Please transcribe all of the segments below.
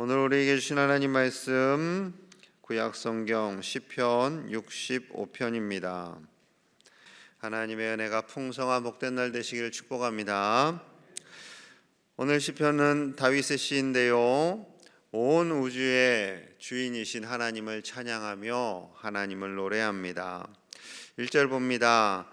오늘 우리에게 주신 하나님 말씀 구약성경 시편 65편입니다. 하나님의 은혜가 풍성한 복된 날 되시기를 축복합니다. 오늘 시편은 다윗의 시인데요, 온 우주의 주인이신 하나님을 찬양하며 하나님을 노래합니다. 1절 봅니다.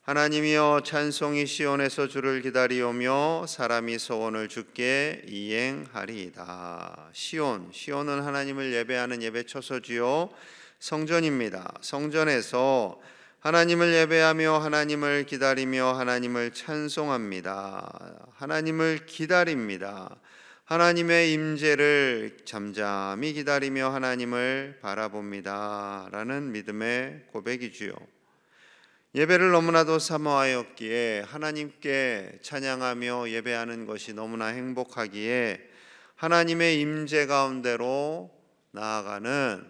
하나님이여 찬송이 시온에서 주를 기다리오며 사람이 소원을 주께 이행하리이다. 시온은 하나님을 예배하는 예배 처소지요, 성전입니다. 성전에서 하나님을 예배하며 하나님을 기다리며 하나님을 찬송합니다. 하나님을 기다립니다. 하나님의 임재를 잠잠히 기다리며 하나님을 바라봅니다 라는 믿음의 고백이지요. 예배를 너무나도 사모하였기에 하나님께 찬양하며 예배하는 것이 너무나 행복하기에 하나님의 임재 가운데로 나아가는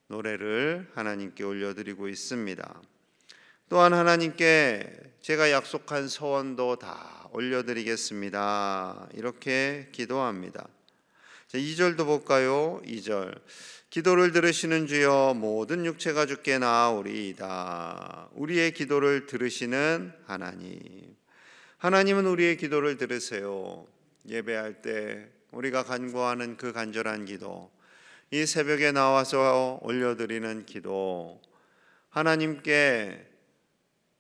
노래를 하나님께 올려드리고 있습니다. 또한 하나님께 제가 약속한 소원도 다 올려드리겠습니다, 이렇게 기도합니다. 2절도 볼까요? 2절 기도를 들으시는 주여 모든 육체가 주께 나아오리이다. 우리의 기도를 들으시는 하나님, 하나님은 우리의 기도를 들으세요. 예배할 때 우리가 간구하는 그 간절한 기도, 이 새벽에 나와서 올려드리는 기도, 하나님께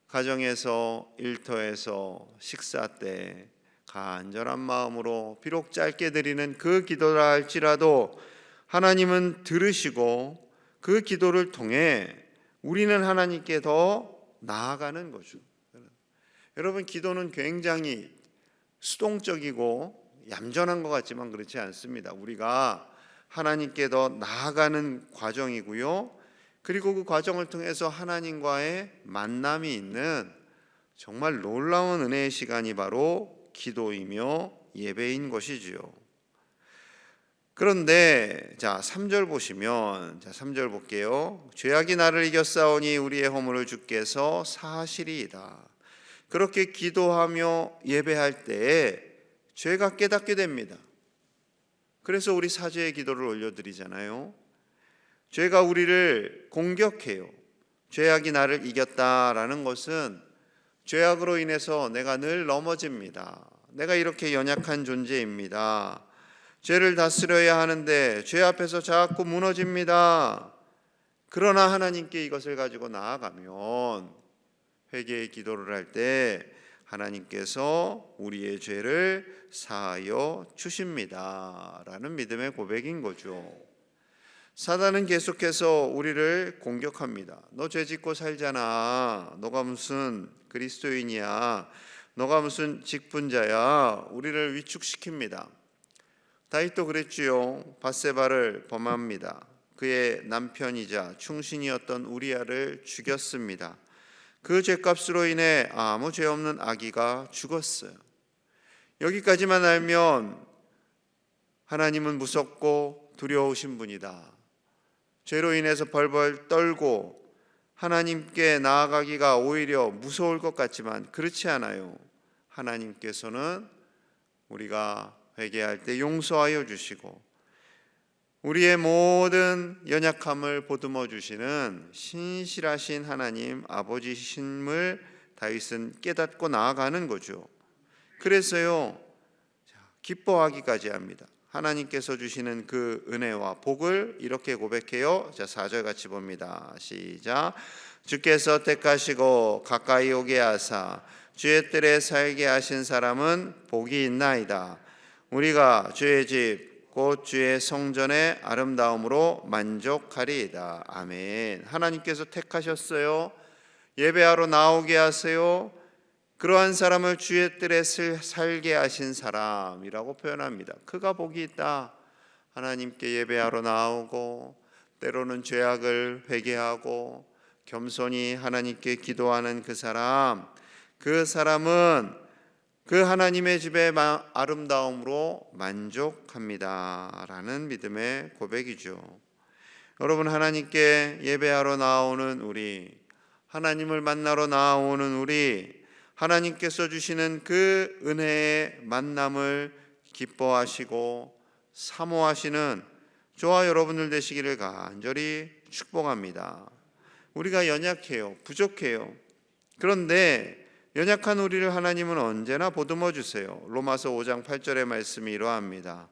가정에서 일터에서 식사 때 간절한 마음으로 비록 짧게 드리는 그 기도라 할지라도 하나님은 들으시고 그 기도를 통해 우리는 하나님께 더 나아가는 거죠. 여러분, 기도는 굉장히 수동적이고 얌전한 것 같지만 그렇지 않습니다. 우리가 하나님께 더 나아가는 과정이고요, 그리고 그 과정을 통해서 하나님과의 만남이 있는 정말 놀라운 은혜의 시간이 바로 기도이며 예배인 것이지요. 그런데 3절 보시면, 3절 볼게요. 죄악이 나를 이겼사오니 우리의 허물을 주께서 사하시리이다. 그렇게 기도하며 예배할 때에 죄가 깨닫게 됩니다. 그래서 우리 사죄의 기도를 올려드리잖아요. 죄가 우리를 공격해요. 죄악이 나를 이겼다라는 것은 죄악으로 인해서 내가 늘 넘어집니다. 내가 이렇게 연약한 존재입니다. 죄를 다스려야 하는데 죄 앞에서 자꾸 무너집니다. 그러나 하나님께 이것을 가지고 나아가면 회개의 기도를 할 때 하나님께서 우리의 죄를 사하여 주십니다 라는 믿음의 고백인 거죠. 사단은 계속해서 우리를 공격합니다. 너 죄 짓고 살잖아. 너가 무슨 그리스도인이야. 너가 무슨 직분자야. 우리를 위축시킵니다. 다윗도 그랬지요. 밧세바를 범합니다. 그의 남편이자 충신이었던 우리아를 죽였습니다. 그 죄값으로 인해 아무 죄 없는 아기가 죽었어요. 여기까지만 알면 하나님은 무섭고 두려우신 분이다. 죄로 인해서 벌벌 떨고 하나님께 나아가기가 오히려 무서울 것 같지만 그렇지 않아요. 하나님께서는 우리가 회개할 때 용서하여 주시고 우리의 모든 연약함을 보듬어 주시는 신실하신 하나님 아버지심을 다윗은 깨닫고 나아가는 거죠. 그래서요, 기뻐하기까지 합니다. 하나님께서 주시는 그 은혜와 복을 이렇게 고백해요. 4절 같이 봅니다. 시작. 주께서 택하시고 가까이 오게 하사 주의 뜰에 살게 하신 사람은 복이 있나이다. 우리가 주의 집 곧 주의 성전의 아름다움으로 만족하리이다. 아멘. 하나님께서 택하셨어요. 예배하러 나오게 하세요. 그러한 사람을 주의 뜰에 살게 하신 사람이라고 표현합니다. 그가 복이 있다. 하나님께 예배하러 나오고 때로는 죄악을 회개하고 겸손히 하나님께 기도하는 그 사람은 그 하나님의 집의 아름다움으로 만족합니다 라는 믿음의 고백이죠. 여러분, 하나님께 예배하러 나오는 우리, 하나님을 만나러 나오는 우리, 하나님께서 주시는 그 은혜의 만남을 기뻐하시고 사모하시는 저와 여러분들 되시기를 간절히 축복합니다. 우리가 연약해요. 부족해요. 그런데 연약한 우리를 하나님은 언제나 보듬어 주세요. 로마서 5장 8절의 말씀이 이러합니다.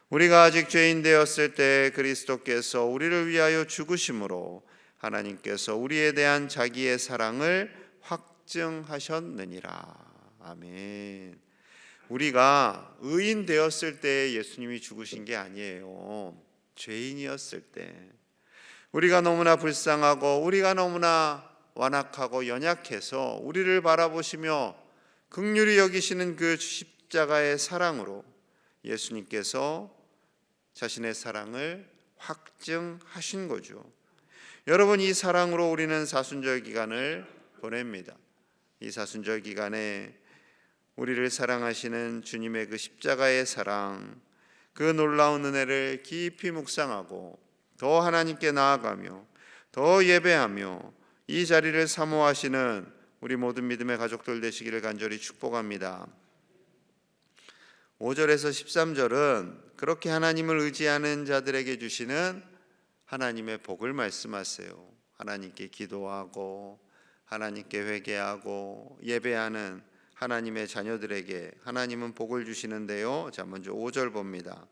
우리가 아직 죄인 되었을 때 그리스도께서 우리를 위하여 죽으심으로 하나님께서 우리에 대한 자기의 사랑을 확증하셨느니라. 아멘. 우리가 의인 되었을 때 예수님이 죽으신 게 아니에요. 죄인이었을 때, 우리가 너무나 불쌍하고 우리가 너무나 완악하고 연약해서 우리를 바라보시며 긍휼히 여기시는 그 십자가의 사랑으로 예수님께서 자신의 사랑을 확증하신 거죠. 여러분, 이 사랑으로 우리는 사순절 기간을 보냅니다. 이 사순절 기간에 우리를 사랑하시는 주님의 그 십자가의 사랑, 그 놀라운 은혜를 깊이 묵상하고 더 하나님께 나아가며 더 예배하며 이 자리를 사모하시는 우리 모든 믿음의 가족들 되시기를 간절히 축복합니다. 5절에서 13절은 그렇게 하나님을 의지하는 자들에게 주시는 하나님의 복을 말씀하세요. 하나님께 기도하고 하나님께 회개하고 예배하는 하나님의 자녀들에게 하나님은 복을 주시는데요. 자, 먼저 5절 봅니다.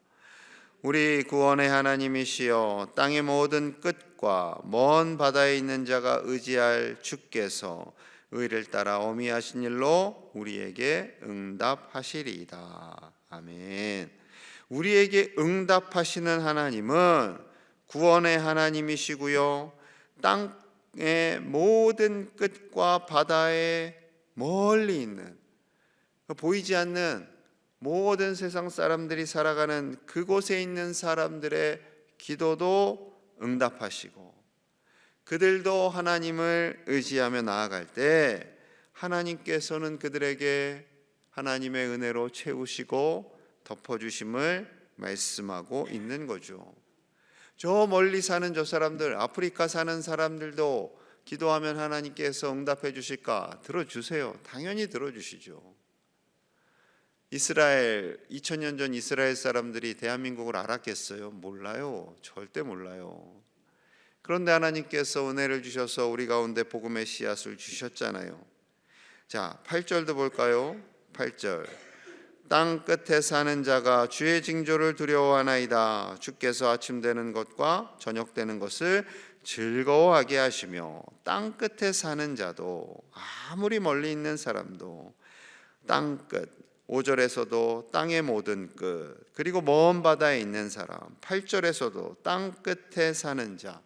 우리 구원의 하나님이시여 땅의 모든 끝과 먼 바다에 있는 자가 의지할 주께서 의를 따라 어미하신 일로 우리에게 응답하시리이다. 아멘. 우리에게 응답하시는 하나님은 구원의 하나님이시고요, 땅의 모든 끝과 바다에 멀리 있는, 보이지 않는 모든 세상 사람들이 살아가는 그곳에 있는 사람들의 기도도 응답하시고, 그들도 하나님을 의지하며 나아갈 때 하나님께서는 그들에게 하나님의 은혜로 채우시고 덮어주심을 말씀하고 있는 거죠. 저 멀리 사는 저 사람들, 아프리카 사는 사람들도 기도하면 하나님께서 응답해 주실까? 들어주세요. 당연히 들어주시죠. 이스라엘, 2000년 전 이스라엘 사람들이 대한민국을 알았겠어요? 몰라요. 절대 몰라요. 그런데 하나님께서 은혜를 주셔서 우리 가운데 복음의 씨앗을 주셨잖아요. 자, 8절도 볼까요? 8절. 땅 끝에 사는 자가 주의 징조를 두려워하나이다. 주께서 아침 되는 것과 저녁 되는 것을 즐거워하게 하시며, 땅 끝에 사는 자도, 아무리 멀리 있는 사람도 땅 끝, 5절에서도 땅의 모든 끝, 그리고 먼 바다에 있는 사람, 8절에서도 땅 끝에 사는 자,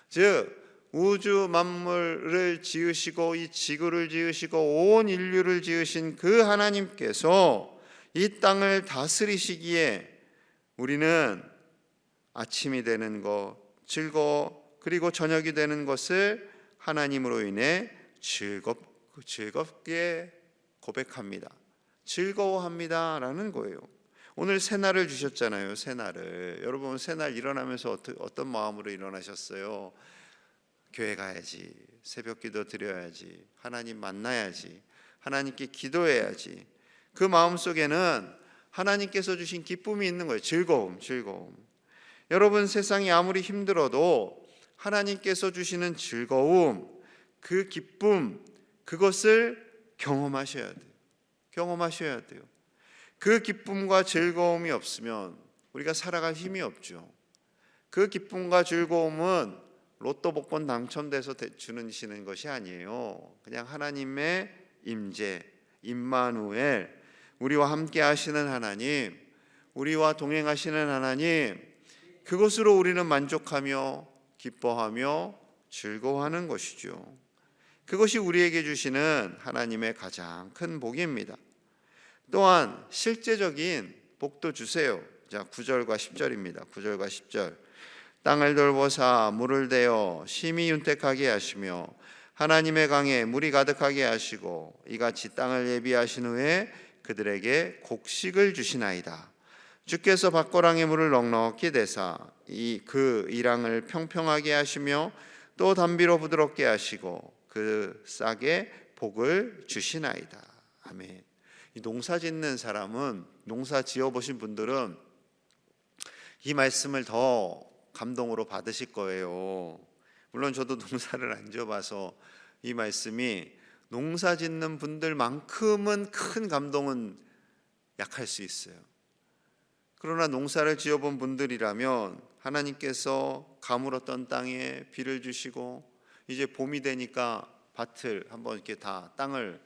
즉 우주 만물을 지으시고 이 지구를 지으시고 온 인류를 지으신 그 하나님께서 이 땅을 다스리시기에 우리는 아침이 되는 것 즐거워, 그리고 저녁이 되는 것을 하나님으로 인해 즐겁게 고백합니다. 즐거워합니다 라는 거예요. 오늘 새날을 주셨잖아요. 새날을. 여러분, 새날 일어나면서 어떤 마음으로 일어나셨어요? 교회 가야지, 새벽 기도 드려야지, 하나님 만나야지, 하나님께 기도해야지. 그 마음속에는 하나님께서 주신 기쁨이 있는 거예요. 즐거움. 여러분, 세상이 아무리 힘들어도 하나님께서 주시는 즐거움, 그 기쁨, 그것을 경험하셔야 돼요. 그 기쁨과 즐거움이 없으면 우리가 살아갈 힘이 없죠. 그 기쁨과 즐거움은 로또 복권 당첨돼서 주시는 것이 아니에요. 그냥 하나님의 임재, 임마누엘, 우리와 함께 하시는 하나님, 우리와 동행하시는 하나님, 그것으로 우리는 만족하며 기뻐하며 즐거워하는 것이죠. 그것이 우리에게 주시는 하나님의 가장 큰 복입니다. 또한 실제적인 복도 주세요. 자, 9절과 10절입니다. 9절과 10절. 땅을 돌보사 물을 대어 심히 윤택하게 하시며 하나님의 강에 물이 가득하게 하시고 이같이 땅을 예비하신 후에 그들에게 곡식을 주시나이다. 주께서 밭고랑의 물을 넉넉히 대사 그 이랑을 평평하게 하시며 또 담비로 부드럽게 하시고 그 싹에 복을 주시나이다. 아멘. 이 농사 짓는 사람은, 농사 지어 보신 분들은 이 말씀을 더 감동으로 받으실 거예요. 물론 저도 농사를 안 지어봐서 이 말씀이 농사 짓는 분들만큼은 큰 감동은 약할 수 있어요. 그러나 농사를 지어본 분들이라면 하나님께서 가물었던 땅에 비를 주시고 이제 봄이 되니까 밭을 한번 이렇게 다 땅을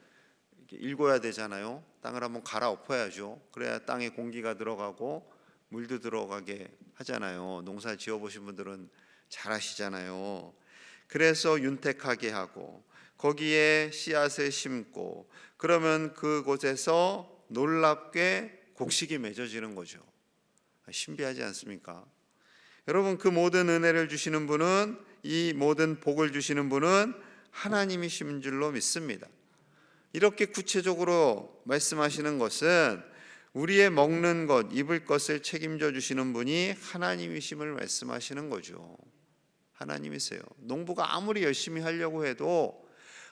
이렇게 일궈야 되잖아요. 땅을 한번 갈아엎어야죠. 그래야 땅에 공기가 들어가고 물도 들어가게 하잖아요. 농사 지어보신 분들은 잘 아시잖아요. 그래서 윤택하게 하고 거기에 씨앗을 심고 그러면 그곳에서 놀랍게 곡식이 맺어지는 거죠. 신비하지 않습니까? 여러분, 그 모든 은혜를 주시는 분은, 이 모든 복을 주시는 분은 하나님이신 줄로 믿습니다. 이렇게 구체적으로 말씀하시는 것은 우리의 먹는 것, 입을 것을 책임져 주시는 분이 하나님이심을 말씀하시는 거죠. 하나님이세요. 농부가 아무리 열심히 하려고 해도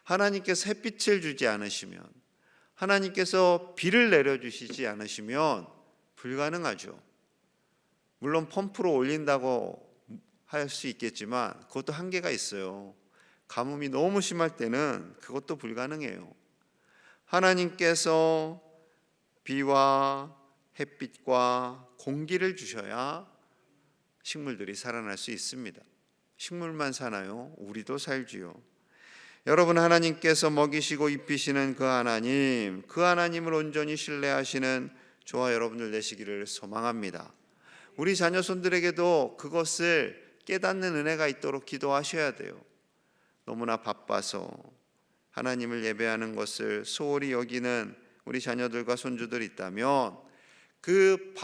하나님께서 햇빛을 주지 않으시면, 하나님께서 비를 내려주시지 않으시면 불가능하죠. 물론 펌프로 올린다고 할 수 있겠지만 그것도 한계가 있어요. 가뭄이 너무 심할 때는 그것도 불가능해요. 하나님께서 비와 햇빛과 공기를 주셔야 식물들이 살아날 수 있습니다. 식물만 사나요? 우리도 살지요. 여러분, 하나님께서 먹이시고 입히시는 그 하나님을 온전히 신뢰하시는 저와 여러분들 되시기를 소망합니다. 우리 자녀손들에게도 그것을 깨닫는 은혜가 있도록 기도하셔야 돼요. 너무나 바빠서 하나님을 예배하는 것을 소홀히 여기는 우리 자녀들과 손주들이 있다면 그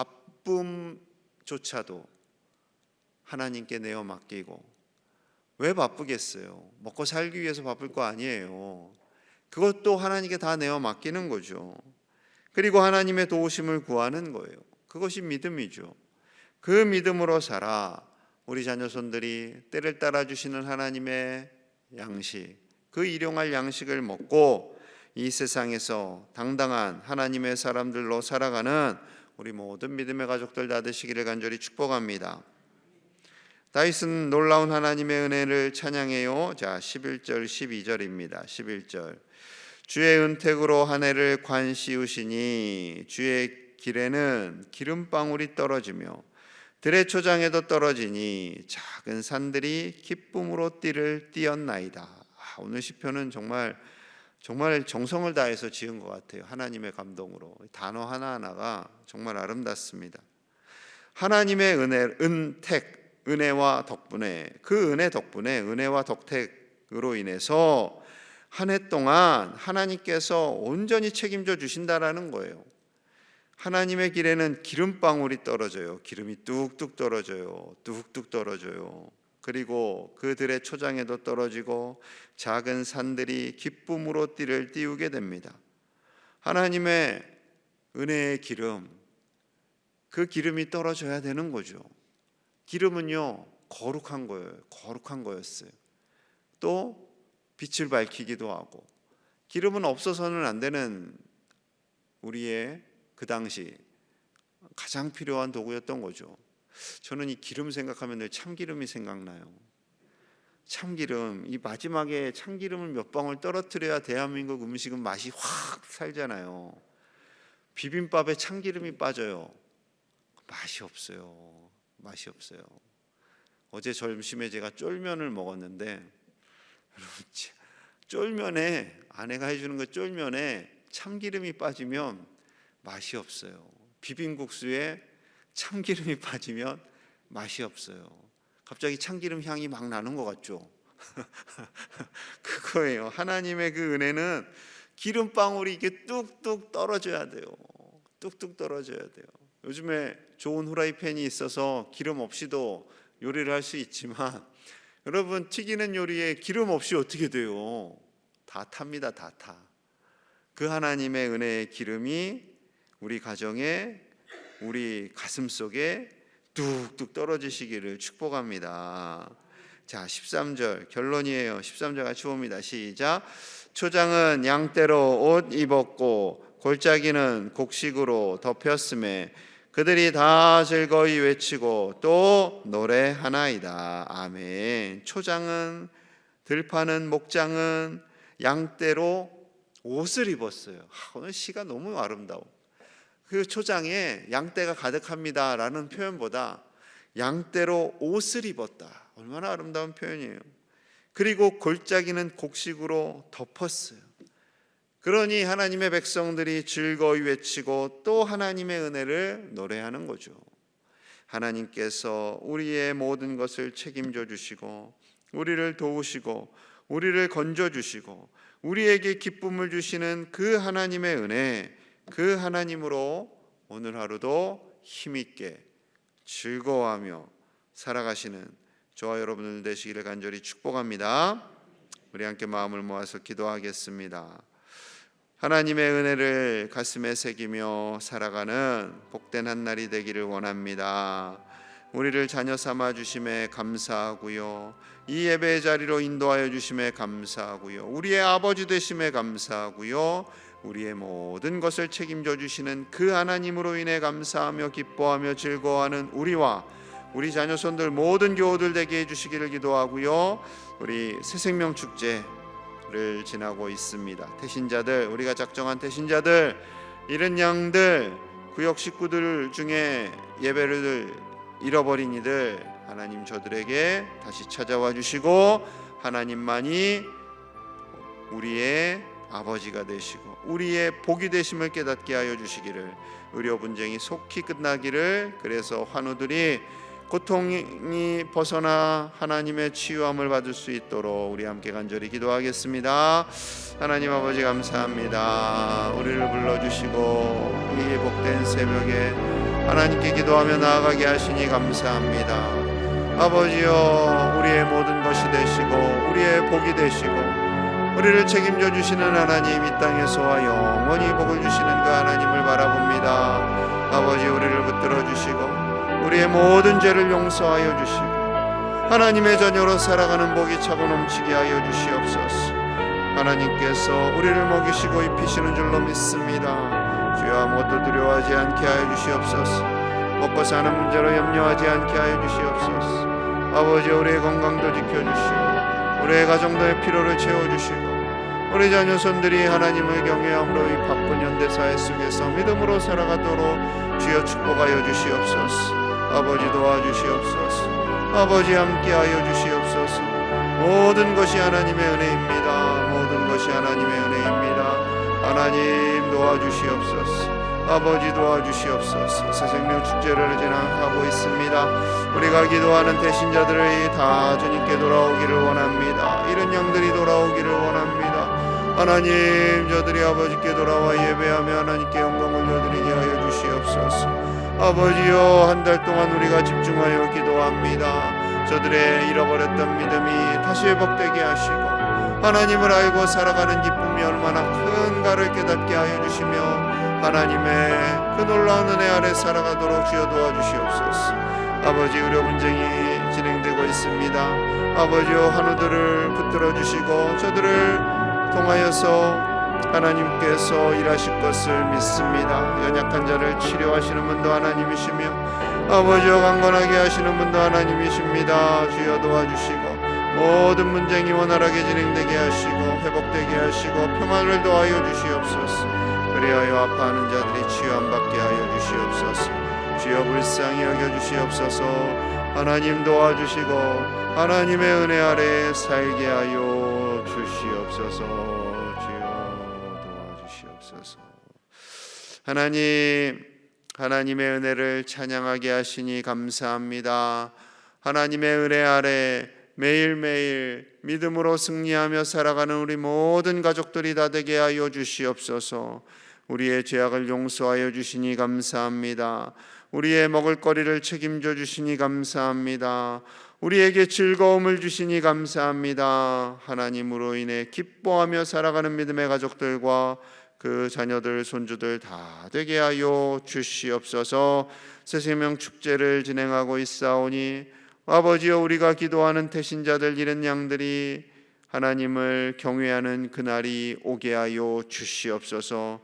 바쁨조차도 하나님께 내어 맡기고, 왜 바쁘겠어요? 먹고 살기 위해서 바쁠 거 아니에요. 그것도 하나님께 다 내어 맡기는 거죠. 그리고 하나님의 도우심을 구하는 거예요. 그것이 믿음이죠. 그 믿음으로 살아 우리 자녀손들이 때를 따라 주시는 하나님의 양식, 그 일용할 양식을 먹고 이 세상에서 당당한 하나님의 사람들로 살아가는 우리 모든 믿음의 가족들 다 되시기를 간절히 축복합니다. 다윗은 놀라운 하나님의 은혜를 찬양해요. 자, 11절 12절입니다. 11절. 주의 은택으로 한 해를 관씌우시니 주의 길에는 기름방울이 떨어지며 들의 초장에도 떨어지니 작은 산들이 기쁨으로 띠를 띄었나이다. 오늘 시편은 정말 정성을 다해서 지은 것 같아요. 하나님의 감동으로. 단어 하나하나가 정말 아름답습니다. 하나님의 은혜와 덕분에, 그 은혜 덕분에, 은혜와 덕택으로 인해서 한 해 동안 하나님께서 온전히 책임져 주신다라는 거예요. 하나님의 길에는 기름방울이 떨어져요. 기름이 뚝뚝 떨어져요. 뚝뚝 떨어져요. 그리고 그들의 초장에도 떨어지고 작은 산들이 기쁨으로 띠를 띄우게 됩니다. 하나님의 은혜의 기름, 그 기름이 떨어져야 되는 거죠. 기름은요, 거룩한 거예요. 거룩한 거였어요. 또 빛을 밝히기도 하고, 기름은 없어서는 안 되는 우리의 그 당시 가장 필요한 도구였던 거죠. 저는 이 기름 생각하면 늘 참기름이 생각나요. 참기름, 이 마지막에 참기름을 몇 방울 떨어뜨려야 대한민국 음식은 맛이 확 살잖아요. 비빔밥에 참기름이 빠져요. 맛이 없어요. 맛이 없어요. 어제 점심에 제가 쫄면을 먹었는데, 여러분, 쫄면에, 아내가 해주는 그 쫄면에 참기름이 빠지면 맛이 없어요. 비빔국수에 참기름이 빠지면 맛이 없어요. 갑자기 참기름 향이 막 나는 것 같죠? 그거예요. 하나님의 그 은혜는 기름방울이 이게 뚝뚝 떨어져야 돼요. 뚝뚝 떨어져야 돼요. 요즘에 좋은 후라이팬이 있어서 기름 없이도 요리를 할 수 있지만, 여러분, 튀기는 요리에 기름 없이 어떻게 돼요? 다 탑니다. 다 타. 그 하나님의 은혜의 기름이 우리 가정에, 우리 가슴 속에 뚝뚝 떨어지시기를 축복합니다. 자, 13절 결론이에요. 13절 같이 봅니다. 시작. 초장은 양떼로 옷 입었고 골짜기는 곡식으로 덮였음에 그들이 다 즐거이 외치고 또 노래하나이다. 아멘. 초장은, 들판은, 목장은 양떼로 옷을 입었어요. 오늘 시가 너무 아름다워. 그 초장에 양떼가 가득합니다 라는 표현보다 양떼로 옷을 입었다, 얼마나 아름다운 표현이에요. 그리고 골짜기는 곡식으로 덮었어요. 그러니 하나님의 백성들이 즐거이 외치고 또 하나님의 은혜를 노래하는 거죠. 하나님께서 우리의 모든 것을 책임져 주시고 우리를 도우시고 우리를 건져 주시고 우리에게 기쁨을 주시는 그 하나님의 은혜, 그 하나님으로 오늘 하루도 힘있게 즐거워하며 살아가시는 저와 여러분들 되시기를 간절히 축복합니다. 우리 함께 마음을 모아서 기도하겠습니다. 하나님의 은혜를 가슴에 새기며 살아가는 복된 한 날이 되기를 원합니다. 우리를 자녀 삼아 주심에 감사하고요, 이 예배의 자리로 인도하여 주심에 감사하고요, 우리의 아버지 되심에 감사하고요, 우리의 모든 것을 책임져 주시는 그 하나님으로 인해 감사하며 기뻐하며 즐거워하는 우리와 우리 자녀손들 모든 교우들 되게 해주시기를 기도하고요, 우리 새생명 축제를 지나고 있습니다. 태신자들, 우리가 작정한 태신자들, 잃은 양들, 구역 식구들 중에 예배를 잃어버린 이들, 하나님 저들에게 다시 찾아와 주시고 하나님만이 우리의 아버지가 되시고 우리의 복이 되심을 깨닫게 하여 주시기를, 의료 분쟁이 속히 끝나기를, 그래서 환우들이 고통이 벗어나 하나님의 치유함을 받을 수 있도록 우리 함께 간절히 기도하겠습니다. 하나님 아버지 감사합니다. 우리를 불러주시고 이 복된 새벽에 하나님께 기도하며 나아가게 하시니 감사합니다. 아버지여, 우리의 모든 것이 되시고 우리의 복이 되시고 우리를 책임져 주시는 하나님, 이 땅에서와 영원히 복을 주시는 그 하나님을 바라봅니다. 아버지, 우리를 붙들어 주시고 우리의 모든 죄를 용서하여 주시고 하나님의 자녀로 살아가는 복이 차고 넘치게 하여 주시옵소서. 하나님께서 우리를 먹이시고 입히시는 줄로 믿습니다. 주여, 아무것도 두려워하지 않게 하여 주시옵소서. 먹고 사는 문제로 염려하지 않게 하여 주시옵소서. 아버지, 우리의 건강도 지켜주시고 우리의 가정도의 필요를 채워주시고 우리 자녀손들이 하나님을 경외함으로 이 바쁜 현대사회 속에서 믿음으로 살아가도록 주여 축복하여 주시옵소서. 아버지, 도와주시옵소서. 아버지, 함께하여 주시옵소서. 모든 것이 하나님의 은혜입니다. 모든 것이 하나님의 은혜입니다. 하나님 도와주시옵소서. 아버지, 도와주시옵소서. 새생명 축제를 진행하고 있습니다. 우리가 기도하는 대신자들이 다 주님께 돌아오기를 원합니다. 이런 양들이 돌아오기를 원합니다. 하나님, 저들이 아버지께 돌아와 예배하며 하나님께 영광을 올려드리게 하여 주시옵소서. 아버지여, 한 달 동안 우리가 집중하여 기도합니다. 저들의 잃어버렸던 믿음이 다시 회복되게 하시고 하나님을 알고 살아가는 기쁨이 얼마나 큰가를 깨닫게 하여 주시며 하나님의 그 놀라운 은혜 아래 살아가도록 주여 도와주시옵소서. 아버지, 의료 분쟁이 진행되고 있습니다. 아버지여, 환우들을 붙들어 주시고 저들을 통하여서 하나님께서 일하실 것을 믿습니다. 연약한 자를 치료하시는 분도 하나님이시며 아버지여, 강건하게 하시는 분도 하나님이십니다. 주여 도와주시고 모든 분쟁이 원활하게 진행되게 하시고 회복되게 하시고 평안을 더하여 주시옵소서. 그리하여 아파하는 자들이 치유함 받게 하여 주시옵소서. 주여 불쌍히 여겨 주시옵소서. 하나님 도와주시고 하나님의 은혜 아래 살게 하여 주시옵소서. 하나님, 하나님의 은혜를 찬양하게 하시니 감사합니다. 하나님의 은혜 아래 매일매일 믿음으로 승리하며 살아가는 우리 모든 가족들이 다 되게 하여 주시옵소서. 우리의 죄악을 용서하여 주시니 감사합니다. 우리의 먹을거리를 책임져 주시니 감사합니다. 우리에게 즐거움을 주시니 감사합니다. 하나님으로 인해 기뻐하며 살아가는 믿음의 가족들과 그 자녀들, 손주들 다 되게 하여 주시옵소서. 새생명 축제를 진행하고 있사오니 아버지여, 우리가 기도하는 태신자들, 잃은 양들이 하나님을 경외하는 그날이 오게 하여 주시옵소서.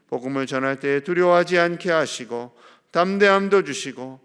복음을 전할 때 두려워하지 않게 하시고 담대함도 주시고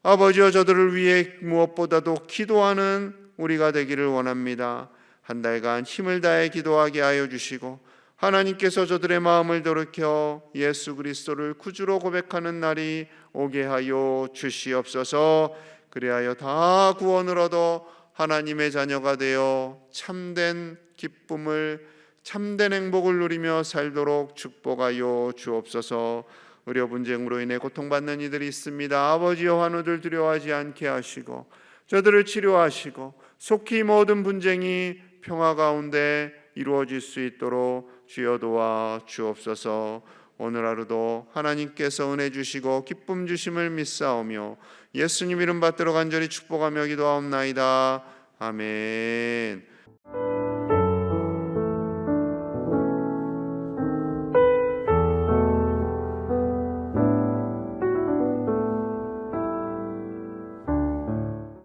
아버지여 저들을 위해 무엇보다도 기도하는 우리가 되기를 원합니다. 한 달간 힘을 다해 기도하게 하여 주시고 하나님께서 저들의 마음을 돌이켜 예수 그리스도를 구주로 고백하는 날이 오게 하여 주시옵소서. 그리하여 다 구원을 얻어 하나님의 자녀가 되어 참된 기쁨을 참된 행복을 누리며 살도록 축복하여 주옵소서. 의료 분쟁으로 인해 고통받는 이들이 있습니다. 아버지여 환우들 두려워하지 않게 하시고 저들을 치료하시고 속히 모든 분쟁이 평화 가운데 이루어질 수 있도록 주여 도와 주옵소서. 오늘 하루도 하나님께서 은혜 주시고 기쁨 주심을 믿사오며 예수님 이름 받들어 간절히 축복하며 기도하옵나이다. 아멘.